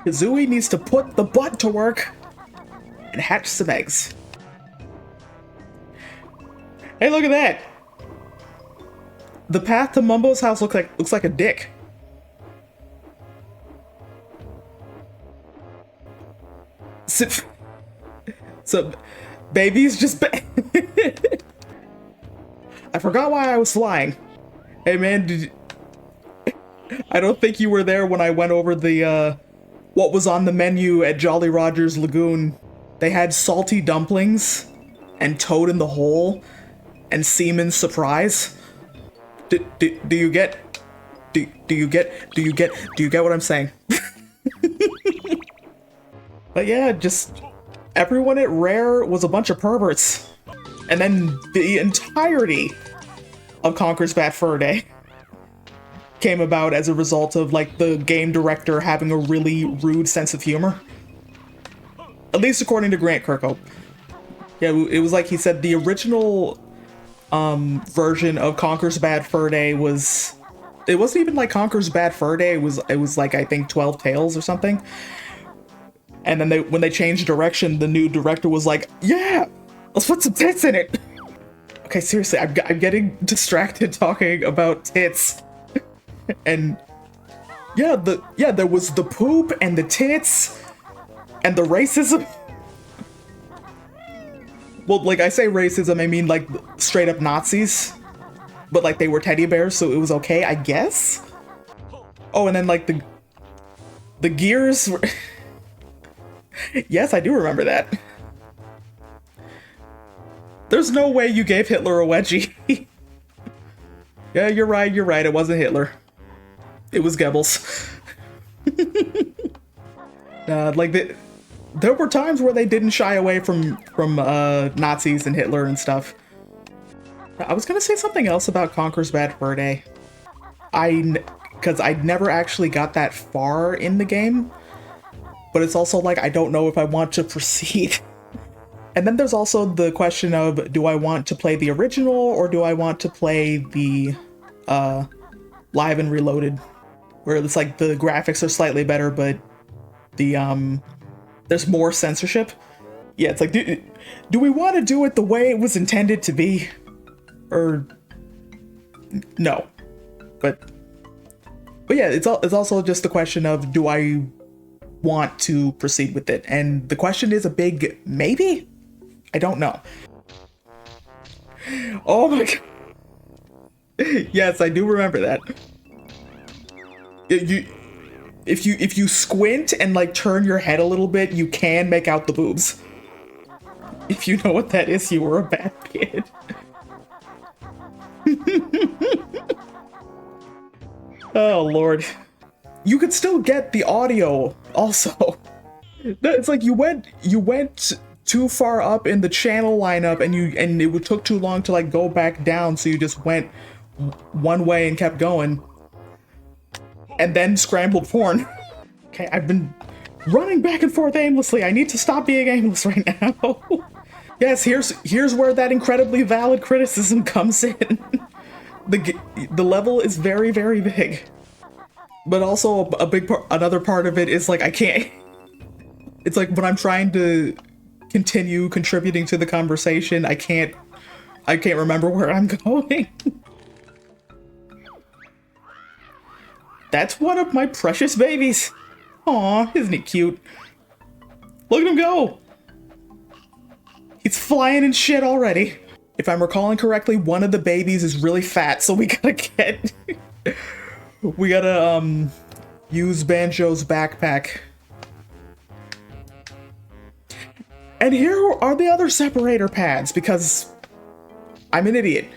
Kazooie needs to put the butt to work and hatch some eggs. Hey, look at that! The path to Mumbo's house looks like a dick. So baby's just I forgot why I was flying. Hey man, I don't think you were there when I went over the what was on the menu at Jolly Roger's Lagoon. They had salty dumplings and Toad in the Hole and Seaman's Surprise. Do you get what I'm saying? But yeah, just everyone at Rare was a bunch of perverts. And then the entirety of Conker's Bad Fur Day came about as a result of like the game director having a really rude sense of humor. At least according to Grant Kirkhope. Yeah, it was like he said the original version of Conker's Bad Fur Day was, it wasn't even like Conker's Bad Fur Day, it was like I think 12 Tales or something. And then when they changed direction, the new director was like, yeah, let's put some tits in it. Okay, seriously, I'm getting distracted talking about tits. And yeah, there was the poop and the tits and the racism. Well, like I say racism, I mean like straight up Nazis, but like they were teddy bears, so it was okay, I guess. Oh, and then like the gears were yes, I do remember that. There's no way you gave Hitler a wedgie. Yeah, you're right, it wasn't Hitler. It was Goebbels. There were times where they didn't shy away from Nazis and Hitler and stuff. I was gonna say something else about Conker's Bad Fur Day. Because I never actually got that far in the game. But it's also like, I don't know if I want to proceed. And then there's also the question of, do I want to play the original or do I want to play the Live and Reloaded? Where it's like the graphics are slightly better, but the there's more censorship. Yeah, it's like, do we want to do it the way it was intended to be? Or no. But yeah, it's also just the question of, do I want to proceed with it? And the question is a big maybe? I don't know. Oh my god. Yes, I do remember that. If you squint and like turn your head a little bit, you can make out the boobs. If you know what that is, you were a bad kid. Oh lord. You could still get the audio also. It's like you went too far up in the channel lineup and it took too long to like go back down, so you just went one way and kept going. And then scrambled porn. Okay, I've been running back and forth aimlessly. I need to stop being aimless right now. Yes, here's where that incredibly valid criticism comes in. The level is very, very big. But also another part of it is like, I can't, it's like when I'm trying to continue contributing to the conversation, I can't remember where I'm going. That's one of my precious babies. Aw, isn't he cute? Look at him go. He's flying and shit already. If I'm recalling correctly, one of the babies is really fat, so we gotta use Banjo's backpack. And here are the other separator pads, because I'm an idiot.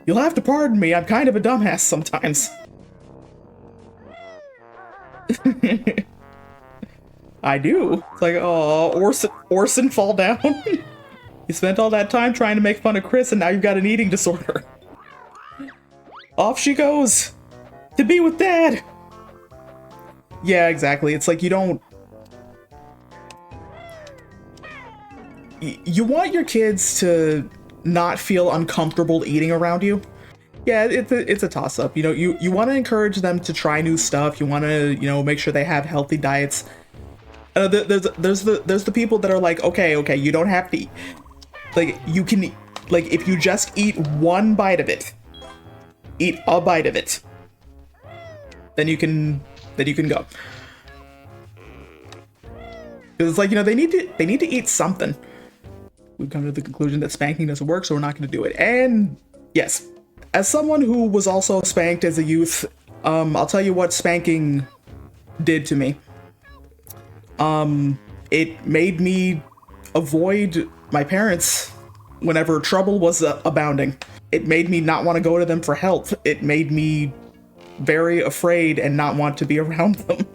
You'll have to pardon me, I'm kind of a dumbass sometimes. I do. It's like, oh, Orson fall down? You spent all that time trying to make fun of Chris and now you've got an eating disorder. Off she goes! To be with Dad! Yeah, exactly. It's like you don't... You want your kids to not feel uncomfortable eating around you. Yeah, it's a toss up. You know, you want to encourage them to try new stuff. You want to, you know, make sure they have healthy diets. There's the people that are like, okay, you don't have to eat. Like, you can, like, if you just eat one bite of it, eat a bite of it, then you can go. Because it's like, you know, they need to eat something. We've come to the conclusion that spanking doesn't work, so we're not going to do it. And yes, as someone who was also spanked as a youth, I'll tell you what spanking did to me. It made me avoid my parents whenever trouble was abounding. It made me not want to go to them for help. It made me very afraid and not want to be around them.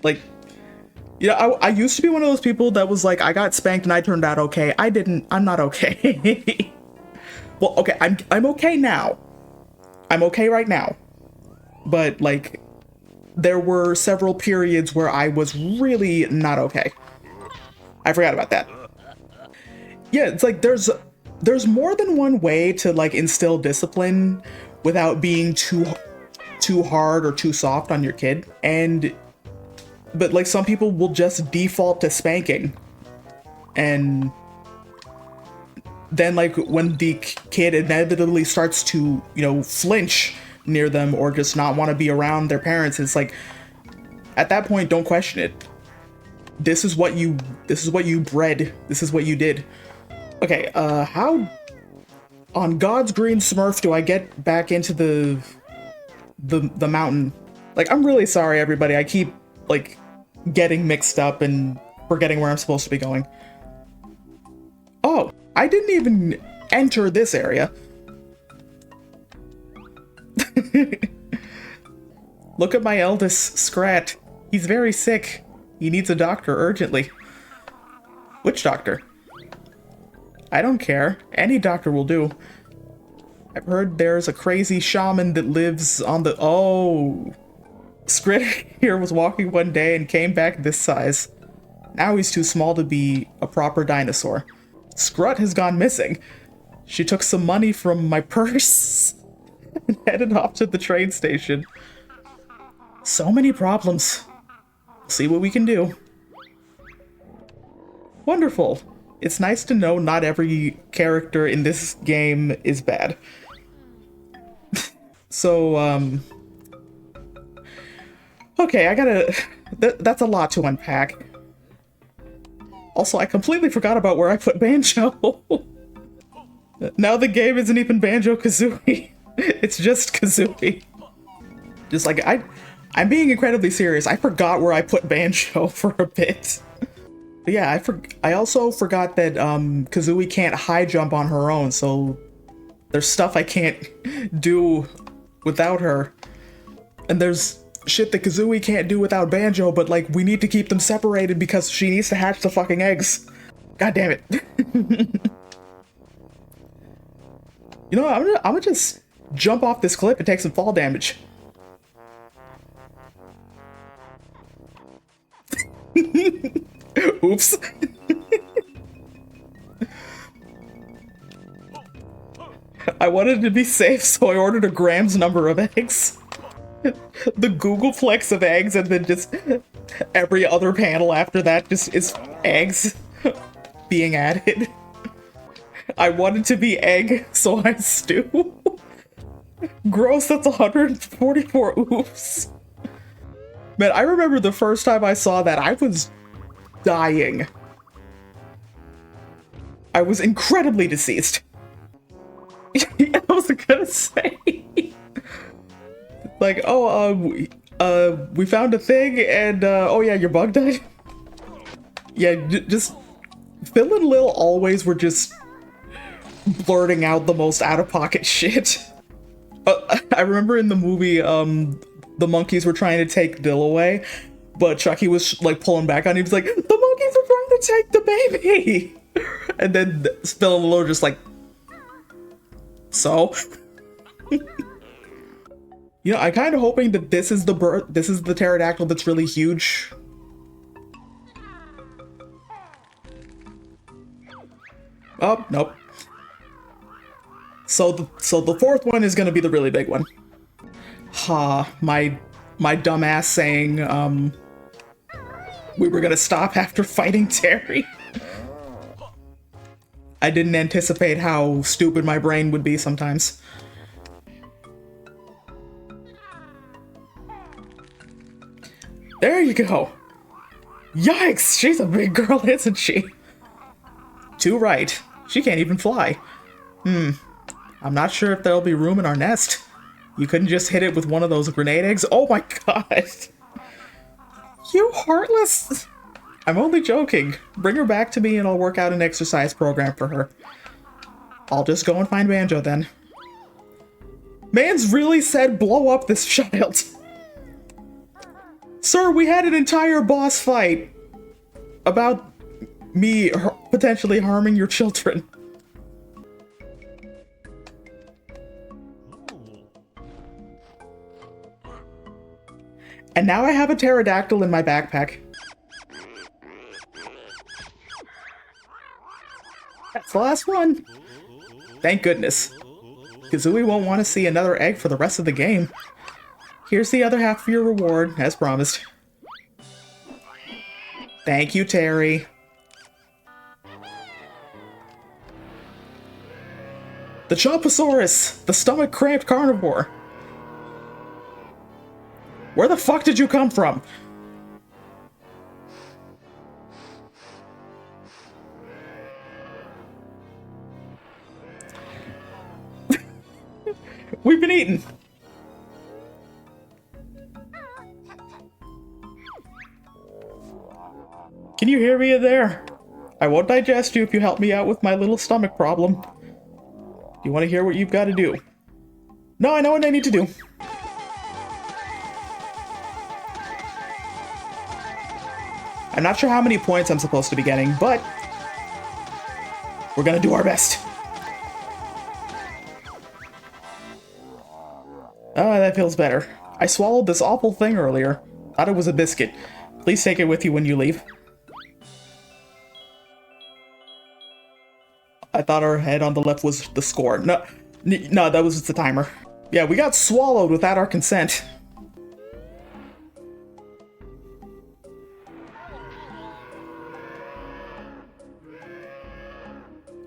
Like, you know, I used to be one of those people that was like, I got spanked and I turned out okay. I didn't. I'm not okay. Well, okay, I'm okay now. I'm okay right now. But, like, there were several periods where I was really not okay. I forgot about that. Yeah, it's like there's more than one way to, like, instill discipline without being too hard or too soft on your kid. But, like, some people will just default to spanking. And then, like, when the kid inevitably starts to, you know, flinch near them or just not want to be around their parents, it's like, at that point, don't question it. This is what you bred. This is what you did. Okay, how on God's green Smurf do I get back into the mountain? Like, I'm really sorry, everybody. I keep, like, getting mixed up and forgetting where I'm supposed to be going. Oh, I didn't even enter this area. Look at my eldest, Scrat. He's very sick. He needs a doctor urgently. Which doctor? I don't care. Any doctor will do. I've heard there's a crazy shaman that lives on the... Oh. Scrat here was walking one day and came back this size. Now he's too small to be a proper dinosaur. Scrut has gone missing. She took some money from my purse and headed off to the train station. So many problems. We'll see what we can do. Wonderful. It's nice to know not every character in this game is bad. So, okay, I gotta... that's a lot to unpack. Also, I completely forgot about where I put Banjo. Now the game isn't even Banjo-Kazooie. It's just Kazooie. Just like, I'm being incredibly serious. I forgot where I put Banjo for a bit. But yeah, I also forgot that Kazooie can't high jump on her own, so there's stuff I can't do without her. And there's shit that Kazooie can't do without Banjo, but, like, we need to keep them separated because she needs to hatch the fucking eggs. God damn it. You know what, I'm gonna just jump off this cliff and take some fall damage. Oops. I wanted to be safe, so I ordered a Gram's number of eggs. The Googleplex of eggs, and then just every other panel after that just is eggs being added. I wanted to be egg, so I stew. Gross, that's 144 oops. Man, I remember the first time I saw that, I was dying. I was incredibly deceased. I was gonna say. Like, oh, we found a thing, and, oh yeah, your bug died? Yeah, just... Phil and Lil always were just blurting out the most out-of-pocket shit. I remember in the movie, the monkeys were trying to take Dill away, but Chucky was, like, pulling back on him. He was like, the monkeys are trying to take the baby! And then Phil and Lil were just like, so? You know, I'm kind of hoping that this is the pterodactyl that's really huge. Oh, nope. So the fourth one is gonna be the really big one. Ha, my dumbass saying we were gonna stop after fighting Terry. I didn't anticipate how stupid my brain would be sometimes. There you go. Yikes, she's a big girl, isn't she? Too right. She can't even fly. I'm not sure if there'll be room in our nest. You couldn't just hit it with one of those grenade eggs? Oh my god. You heartless. I'm only joking. Bring her back to me and I'll work out an exercise program for her. I'll just go and find Banjo then. Man's really said blow up this child. Sir, we had an entire boss fight about me potentially harming your children. And now I have a pterodactyl in my backpack. That's the last one. Thank goodness. Kazooie won't want to see another egg for the rest of the game. Here's the other half of your reward, as promised. Thank you, Terry. The Chomposaurus, the stomach-cramped carnivore. Where the fuck did you come from? We've been eaten. Can you hear me in there? I won't digest you if you help me out with my little stomach problem. Do you want to hear what you've got to do? No, I know what I need to do. I'm not sure how many points I'm supposed to be getting, but we're gonna do our best. Ah, that feels better. I swallowed this awful thing earlier. Thought it was a biscuit. Please take it with you when you leave. I thought our head on the left was the score. No, that was just the timer. Yeah, we got swallowed without our consent.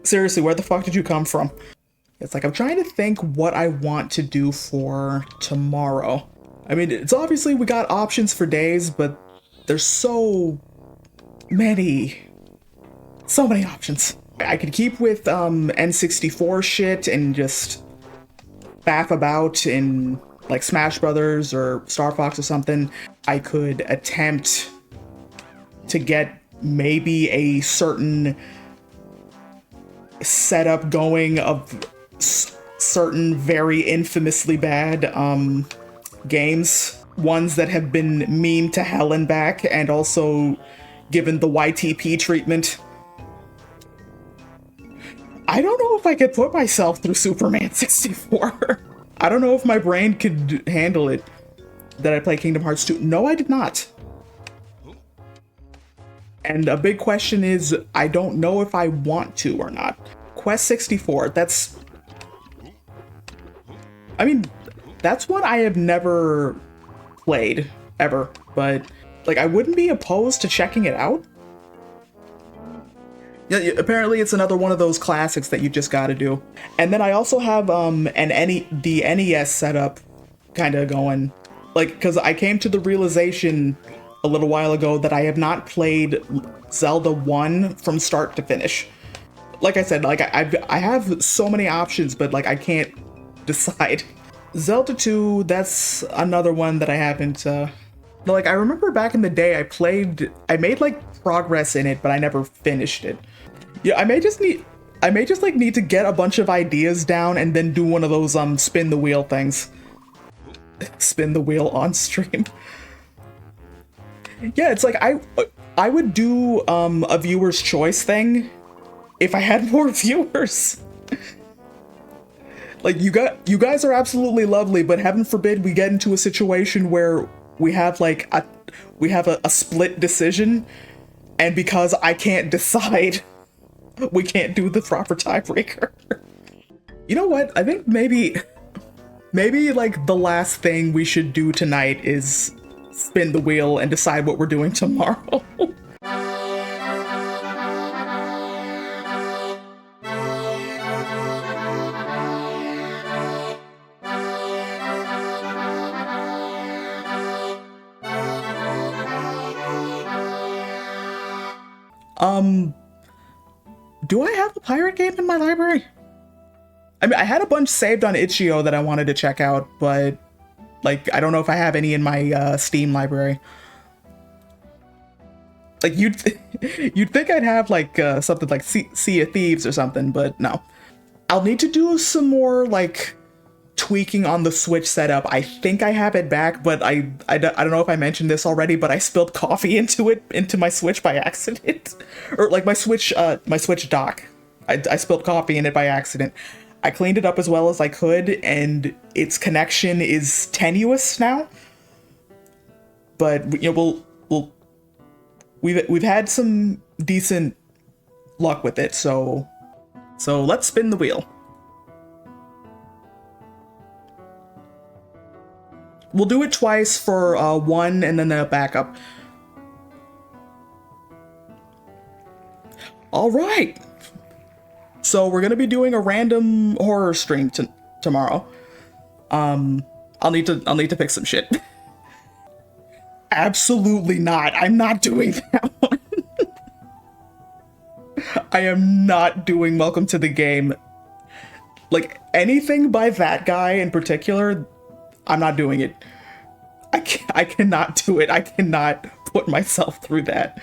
Seriously, where the fuck did you come from? It's like, I'm trying to think what I want to do for tomorrow. I mean, it's obviously we got options for days, but there's so many options. I could keep with N64 shit and just faff about in like Smash Brothers or Star Fox or something. I could attempt to get maybe a certain setup going of certain very infamously bad games, ones that have been memed to hell and back and also given the YTP treatment. I don't know if I could put myself through Superman 64. I don't know if my brain could handle it. Did I play Kingdom Hearts 2? No, I did not. And a big question is, I don't know if I want to or not. Quest 64, that's... I mean, that's one I have never played, ever. But, like, I wouldn't be opposed to checking it out. Yeah, apparently it's another one of those classics that you just gotta do. And then I also have the NES setup kind of going. Like, because I came to the realization a little while ago that I have not played Zelda 1 from start to finish. Like I said, like I have so many options, but like I can't decide. Zelda 2, that's another one that I haven't, like I remember back in the day I made like progress in it, but I never finished it. Yeah, I may just like need to get a bunch of ideas down and then do one of those spin the wheel things. Spin the wheel on stream. Yeah, it's like I would do a viewer's choice thing if I had more viewers. Like you guys are absolutely lovely, but heaven forbid we get into a situation where we have like a split decision, and because I can't decide, we can't do the proper tiebreaker. You know what? I think maybe like the last thing we should do tonight is spin the wheel and decide what we're doing tomorrow. Do I have a pirate game in my library? I mean, I had a bunch saved on itch.io that I wanted to check out, but like, I don't know if I have any in my Steam library. Like, you'd think I'd have like something like Sea of Thieves or something, but no. I'll need to do some more like tweaking on the Switch setup. I think I have it back, but I don't know if I mentioned this already, but I spilled coffee into my Switch by accident. Or like my Switch dock. I spilled coffee in it by accident. I cleaned it up as well as I could, and its connection is tenuous now. But you know, we've had some decent luck with it, so let's spin the wheel. We'll do it twice for one and then the backup. All right. So we're gonna be doing a random horror stream tomorrow. I'll need to pick some shit. Absolutely not. I'm not doing that one. I am not doing Welcome to the Game. Like anything by that guy in particular, I'm not doing it. I cannot do it. I cannot put myself through that.